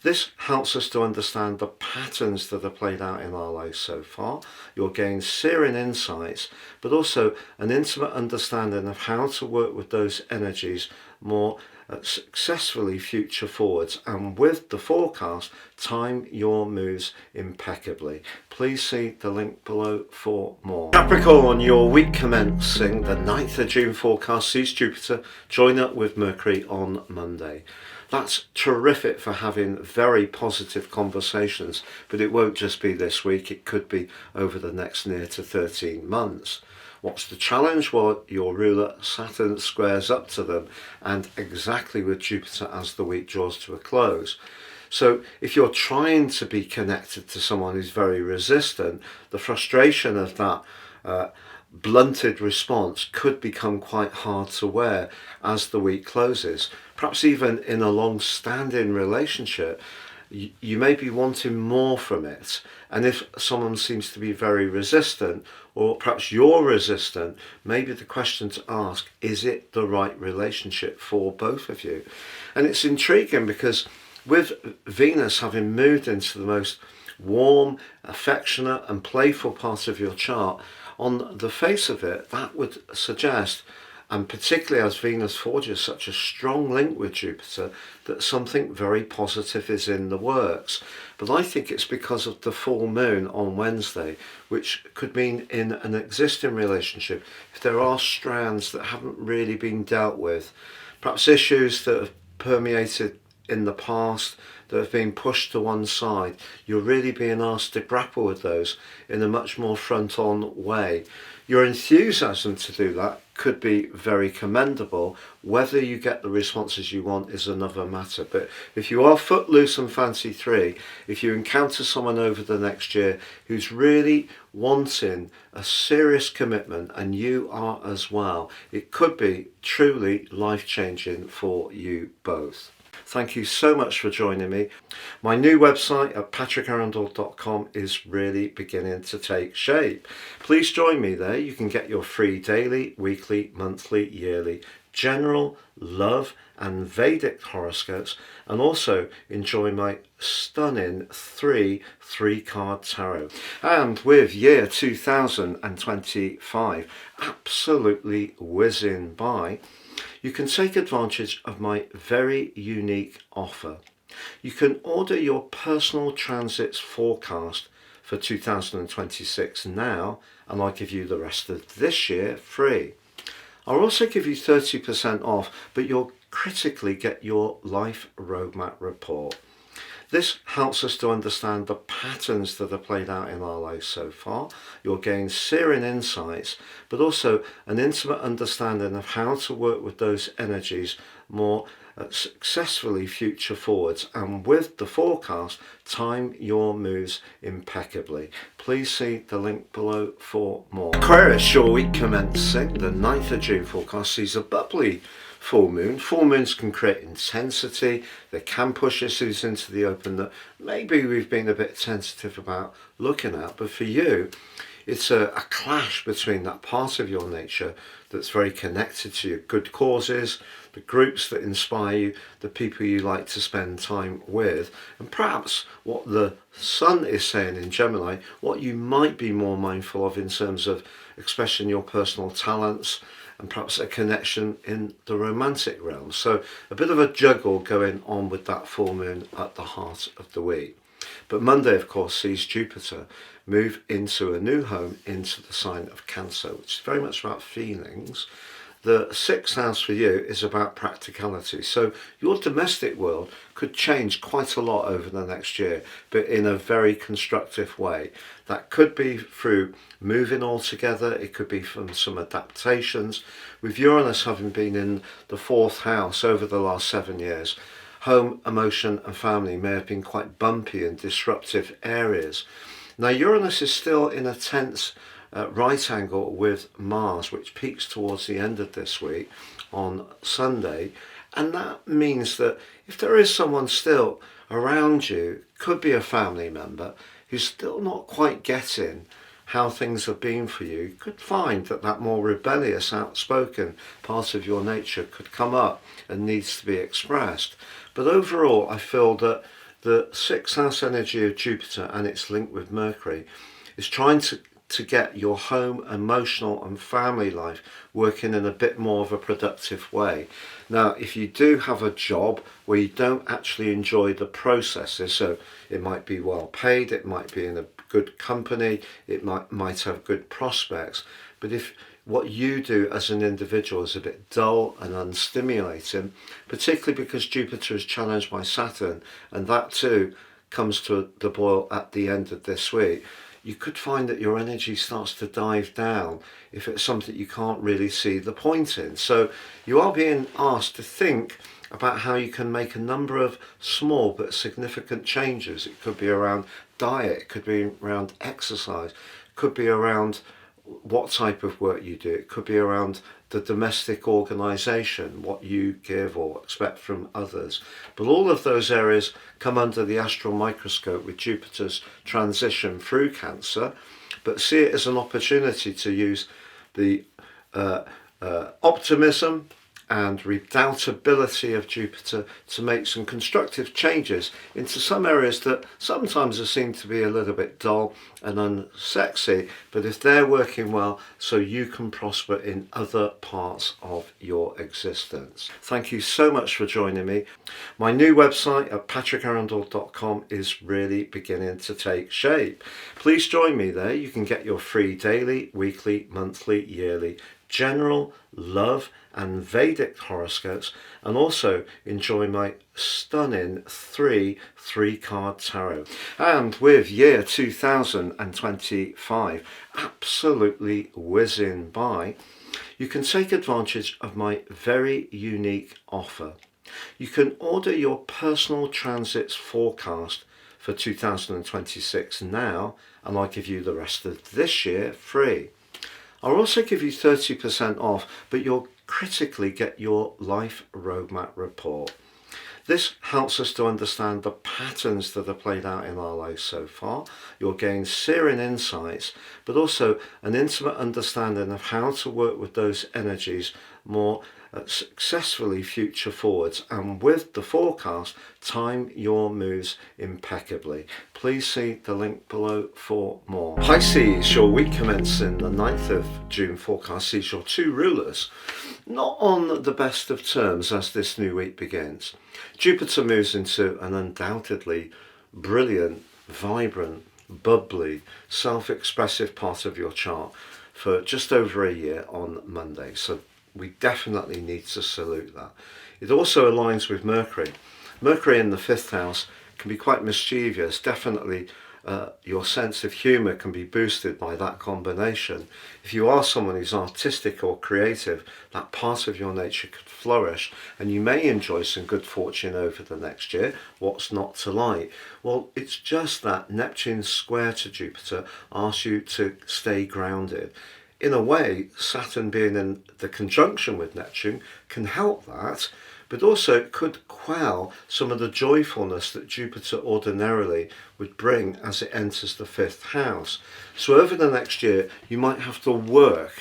This helps us to understand the patterns that are played out in our lives so far. You'll gain searing insights, but also an intimate understanding of how to work with those energies more successfully future forwards. And with the forecast, time your moves impeccably. Please see the link below for more. Capricorn, your week commencing the 9th of June forecast sees Jupiter join up with Mercury on Monday. That's terrific for having very positive conversations, but it won't just be this week, it could be over the next near to 13 months. What's the challenge? Well, your ruler Saturn squares up to them, and exactly with Jupiter as the week draws to a close. So if you're trying to be connected to someone who's very resistant, the frustration of that blunted response could become quite hard to wear as the week closes. Perhaps even in a long-standing relationship, you may be wanting more from it. And if someone seems to be very resistant, or perhaps you're resistant, maybe the question to ask, is it the right relationship for both of you? And it's intriguing because with Venus having moved into the most warm, affectionate and playful part of your chart, on the face of it, that would suggest, and particularly as Venus forges such a strong link with Jupiter, that something very positive is in the works. But I think it's because of the full moon on Wednesday, which could mean in an existing relationship, if there are strands that haven't really been dealt with, perhaps issues that have permeated in the past, that have been pushed to one side, you're really being asked to grapple with those in a much more front-on way. Your enthusiasm to do that could be very commendable. Whether you get the responses you want is another matter. But if you are footloose and fancy free, if you encounter someone over the next year who's really wanting a serious commitment, and you are as well, it could be truly life-changing for you both. Thank you so much for joining me. My new website at patrickarundell.com is really beginning to take shape. Please join me there. You can get your free daily, weekly, monthly, yearly, general, love and Vedic horoscopes, and also enjoy my stunning three-card tarot. And with year 2025 absolutely whizzing by, you can take advantage of my very unique offer. You can order your personal transits forecast for 2026 now, and I'll give you the rest of this year free. I'll also give you 30% off, but you'll critically get your life roadmap report. This helps us to understand the patterns that are played out in our lives so far. You'll gain searing insights, but also an intimate understanding of how to work with those energies more successfully future forwards. And with the forecast, time your moves impeccably. Please see the link below for more. Aquarius, your week commencing the 9th of June forecast sees a bubbly full moon. Full moons can create intensity. They can push issues into the open that maybe we've been a bit sensitive about looking at. But for you, it's a clash between that part of your nature that's very connected to your good causes, the groups that inspire you, the people you like to spend time with, and perhaps what the sun is saying in Gemini, what you might be more mindful of in terms of expressing your personal talents, and perhaps a connection in the romantic realm. So a bit of a juggle going on with that full moon at the heart of the week. But Monday, of course, sees Jupiter move into a new home into the sign of Cancer, which is very much about feelings. The 6th house for you is about practicality. So your domestic world could change quite a lot over the next year, but in a very constructive way. That could be through moving altogether. It could be from some adaptations. With Uranus having been in the 4th house over the last 7 years, home, emotion and family may have been quite bumpy and disruptive areas. Now Uranus is still in a tense right angle with Mars, which peaks towards the end of this week on Sunday, and that means that if there is someone still around you, could be a family member, who's still not quite getting how things have been for you, you could find that that more rebellious, outspoken part of your nature could come up and needs to be expressed. But overall, I feel that the sixth house energy of Jupiter and its link with Mercury is trying to get your home, emotional and family life working in a bit more of a productive way. Now, if you do have a job where you don't actually enjoy the processes, so it might be well paid, it might be in a good company, it might have good prospects, but if what you do as an individual is a bit dull and unstimulating, particularly because Jupiter is challenged by Saturn, and that too comes to the boil at the end of this week, you could find that your energy starts to dive down if it's something you can't really see the point in. So you are being asked to think about how you can make a number of small but significant changes. It could be around diet, it could be around exercise, it could be around what type of work you do, it could be around the domestic organisation, what you give or expect from others. But all of those areas come under the astral microscope with Jupiter's transition through Cancer, but see it as an opportunity to use the optimism and redoubtability of Jupiter to make some constructive changes into some areas that sometimes are seen to be a little bit dull and unsexy, but if they're working well, so you can prosper in other parts of your existence. Thank you so much for joining me. My new website at patrickarundell.com is really beginning to take shape. Please join me there. You can get your free daily, weekly, monthly, yearly, general, love and Vedic horoscopes, and also enjoy my stunning three-card tarot. And with year 2025 absolutely whizzing by, you can take advantage of my very unique offer. You can order your personal transits forecast for 2026 now, and I'll give you the rest of this year free. I'll also give you 30% off, but you'll critically get your life roadmap report. This helps us to understand the patterns that are played out in our lives so far. You'll gain searing insights, but also an intimate understanding of how to work with those energies more successfully future forwards, and with the forecast, time your moves impeccably. Please see the link below for more. Pisces, your week commencing the 9th of June forecast sees your two rulers not on the best of terms as this new week begins. Jupiter moves into an undoubtedly brilliant, vibrant, bubbly, self-expressive part of your chart for just over a year on Monday. So we definitely need to salute that. It also aligns with Mercury. Mercury in the 5th house can be quite mischievous. Definitely your sense of humour can be boosted by that combination. If you are someone who's artistic or creative, that part of your nature could flourish, and you may enjoy some good fortune over the next year. What's not to like? Well, it's just that Neptune square to Jupiter asks you to stay grounded. In a way, Saturn being in the conjunction with Neptune can help that, but also it could quell some of the joyfulness that Jupiter ordinarily would bring as it enters the 5th house. So over the next year, you might have to work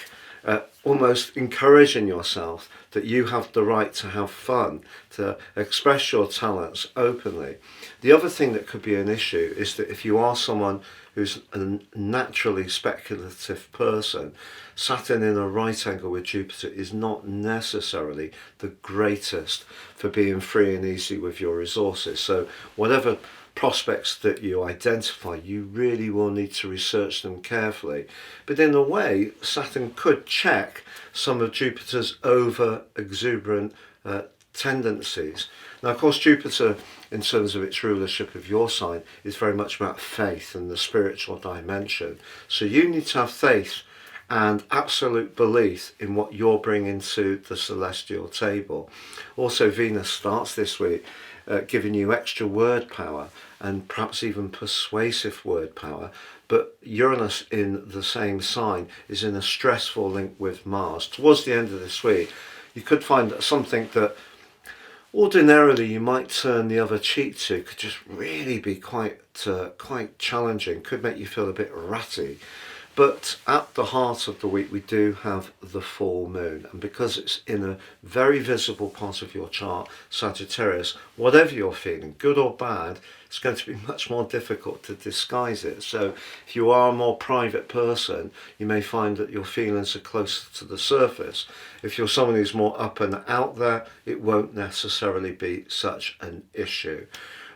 at almost encouraging yourself that you have the right to have fun, to express your talents openly. The other thing that could be an issue is that if you are someone who's a naturally speculative person, Saturn in a right angle with Jupiter is not necessarily the greatest for being free and easy with your resources. So whatever prospects that you identify, you really will need to research them carefully. But in a way, Saturn could check some of Jupiter's over exuberant tendencies. Now, of course, Jupiter, in terms of its rulership of your sign, is very much about faith and the spiritual dimension. So you need to have faith and absolute belief in what you're bringing to the celestial table. Also, Venus starts this week giving you extra word power and perhaps even persuasive word power, but Uranus in the same sign is in a stressful link with Mars. Towards the end of this week, you could find that something that ordinarily you might turn the other cheek to could just really be quite challenging, could make you feel a bit ratty. But at the heart of the week we do have the full moon, and because it's in a very visible part of your chart, Sagittarius, whatever you're feeling, good or bad, it's going to be much more difficult to disguise it. So if you are a more private person, you may find that your feelings are closer to the surface. If you're someone who's more up and out there, it won't necessarily be such an issue.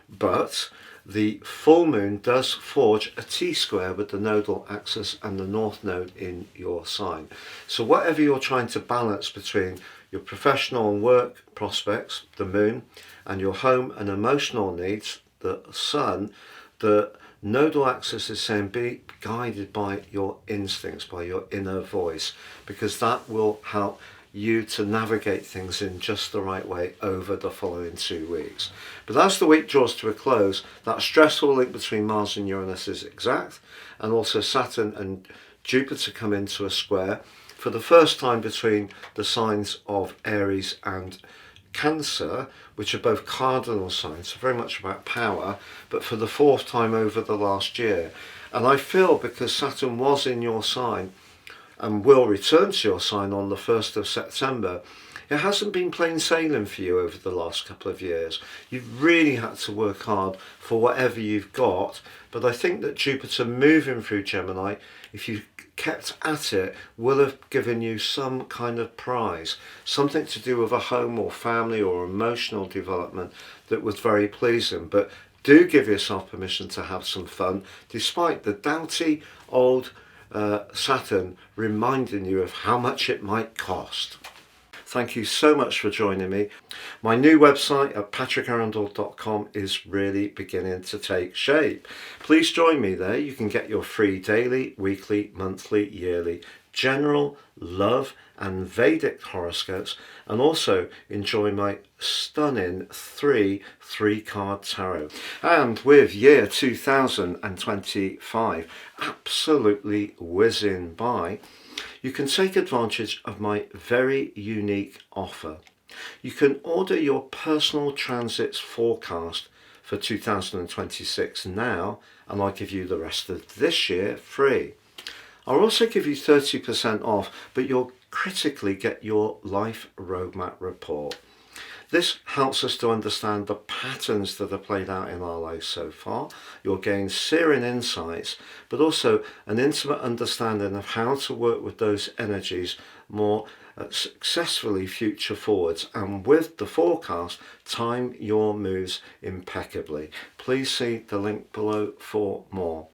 But the full moon does forge a T-square with the nodal axis and the north node in your sign. So whatever you're trying to balance between your professional and work prospects, the moon, and your home and emotional needs, the sun, the nodal axis is saying be guided by your instincts, by your inner voice, because that will help you to navigate things in just the right way over the following 2 weeks. But as the week draws to a close, that stressful link between Mars and Uranus is exact, and also Saturn and Jupiter come into a square for the first time between the signs of Aries and Cancer, which are both cardinal signs, so very much about power, but for the 4th time over the last year. And I feel because Saturn was in your sign and will return to your sign on the 1st of September, it hasn't been plain sailing for you over the last couple of years. You've really had to work hard for whatever you've got, but I think that Jupiter moving through Gemini, if you kept at it, will have given you some kind of prize, something to do with a home or family or emotional development that was very pleasing. But do give yourself permission to have some fun, despite the doughty old Saturn reminding you of how much it might cost. Thank you so much for joining me. My new website at patrickarundell.com is really beginning to take shape. Please join me there. You can get your free daily, weekly, monthly, yearly, general, love and Vedic horoscopes, and also enjoy my stunning three-card tarot. And with year 2025 absolutely whizzing by, you can take advantage of my very unique offer. You can order your personal transits forecast for 2026 now, and I'll give you the rest of this year free. I'll also give you 30% off, but you'll critically get your life roadmap report. This helps us to understand the patterns that are played out in our lives so far. You'll gain searing insights, but also an intimate understanding of how to work with those energies more successfully future forwards, and with the forecast, time your moves impeccably. Please see the link below for more.